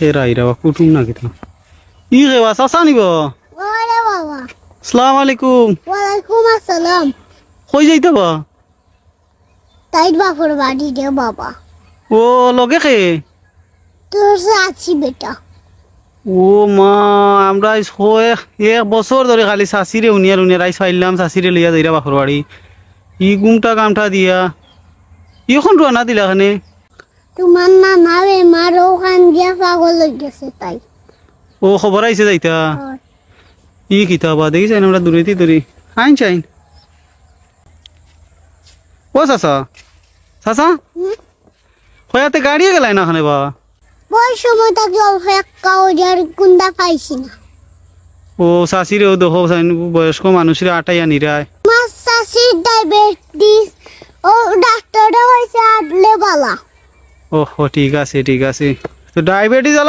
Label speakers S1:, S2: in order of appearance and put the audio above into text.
S1: খেয়ে আইরা কুটুম না কিতা ই খেবা চাচা নিব
S2: ওরে বাবা
S1: আসসালামু আলাইকুম
S2: ওয়ালাইকুম আসসালাম
S1: কই যাইতে বা
S2: তাই বাপর বাড়ি রে বাবা
S1: ও লগে খে
S2: তোর আছি বেটা
S1: ও মা আমরা এক বছর ধরে খালি শাশিরে উনিয়ার আইস পাইলাম শাশিরে লইয়া যাইরা বাপর বাড়ি ই গুমটা কামটা দিয়া এখন রানা দিলা খানে
S2: তোমার না নাবে মার ওখান দিয়া পাগল হয়ে গেছে তাই
S1: ও খবর আইছে যাইতা
S2: হয়।
S1: ই কিতাবা দেখিস আমরা দূরেতি দূরে আইন চাইন ও চাচা চাচা
S2: হুম?
S1: হয়াতে গাড়িয়ে গেলাই না খানে বা
S2: ওই সময় তাকে অপেক্ষা ওজার কুন্দা পাইছি না
S1: ও শাশিরেও দেখো বয়স্ক মানুষের আটাইয়া নিরায়
S2: মাছ চাষির ডায়াবেটিস ও ডাক্তারে হয়েছে আটলে বালা
S1: ওহ ঠিক আছে তো ডায়াবেটিস